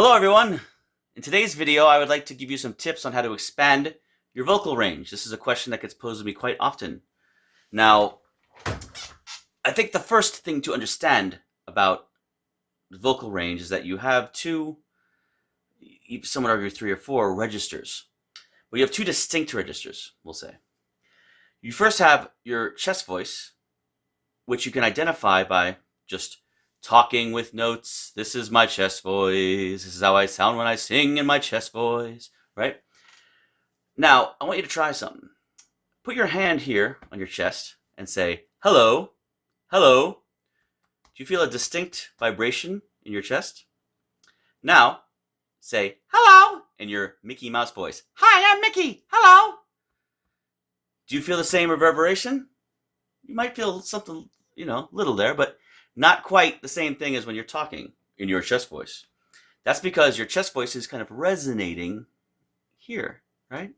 Hello everyone! In today's video I would like to give you some tips on how to expand your vocal range. This is a question that gets posed to me quite often. Now, I think the first thing to understand about the vocal range is that you have two, some would argue 3 or 4 registers. But you have 2 distinct registers, we'll say. You first have your chest voice, which you can identify by just talking with notes. This is my chest voice. This is how I sound when I sing in my chest voice, right? Now, I want you to try something. Put your hand here on your chest and say, hello, hello. Do you feel a distinct vibration in your chest? Now, say, hello, in your Mickey Mouse voice. Hi, I'm Mickey. Hello. Do you feel the same reverberation? You might feel something, little there, but not quite the same thing as when you're talking in your chest voice. That's because your chest voice is kind of resonating here, right?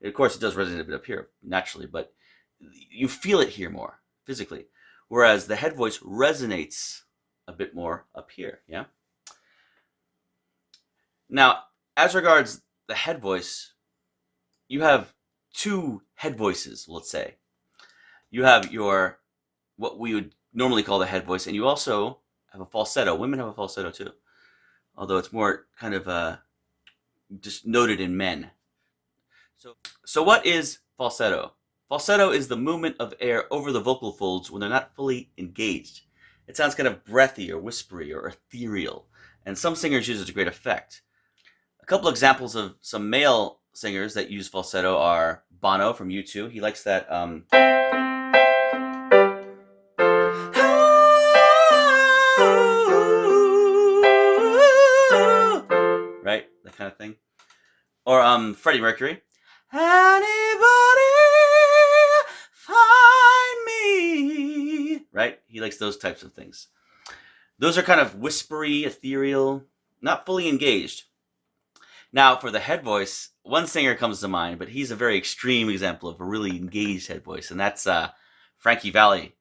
Of course, it does resonate a bit up here, naturally, but you feel it here more, physically. Whereas the head voice resonates a bit more up here, yeah? Now, as regards the head voice, you have 2 head voices, let's say. You have your, what we would normally call the head voice, and you also have a falsetto. Women have a falsetto too, although it's more kind of just noted in men. So what is falsetto? Falsetto is the movement of air over the vocal folds when they're not fully engaged. It sounds kind of breathy or whispery or ethereal, and some singers use it to great effect. A couple examples of some male singers that use falsetto are Bono from U2. He likes that right? That kind of thing. Or Freddie Mercury. Anybody find me? Right? He likes those types of things. Those are kind of whispery, ethereal, not fully engaged. Now, for the head voice, one singer comes to mind, but he's a very extreme example of a really engaged head voice, and that's Frankie Valli.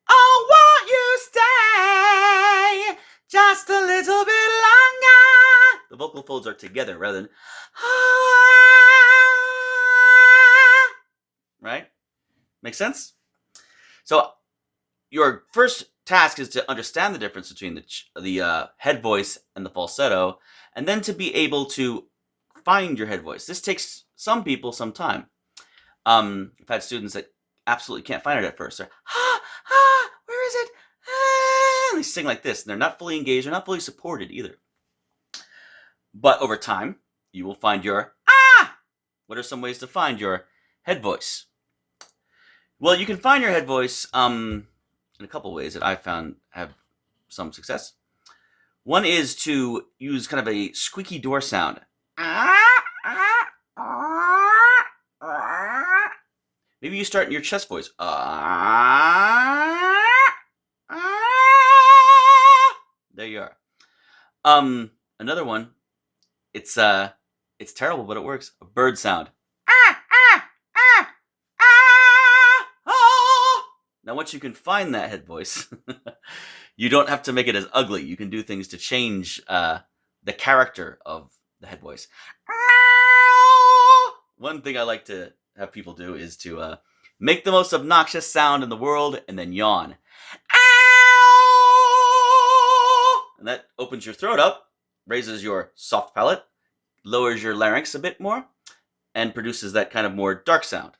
Oh, won't you stay just a little bit longer? The vocal folds are together rather than right? Make sense? So your first task is to understand the difference between the head voice and the falsetto, and then to be able to find your head voice. This takes some people some time. I've had students that absolutely can't find it at first. They're, where is it? And they sing like this, and they're not fully engaged, they're not fully supported either. But over time, you will find your What are some ways to find your head voice? Well, you can find your head voice in a couple ways that I found have some success. One is to use kind of a squeaky door sound. Maybe you start in your chest voice. There you are. Another one, it's terrible, but it works. A bird sound. Now, once you can find that head voice, you don't have to make it as ugly. You can do things to change the character of the head voice. One thing I like to have people do is to make the most obnoxious sound in the world and then yawn. And that opens your throat up, raises your soft palate, lowers your larynx a bit more, and produces that kind of more dark sound.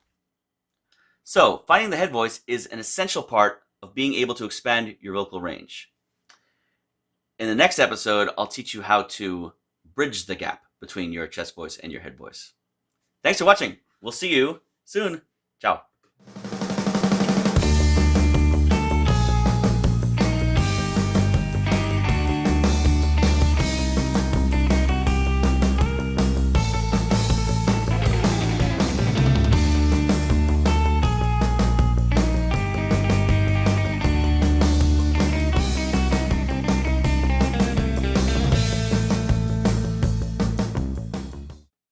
So, finding the head voice is an essential part of being able to expand your vocal range. In the next episode, I'll teach you how to bridge the gap between your chest voice and your head voice. Thanks for watching. We'll see you soon. Ciao.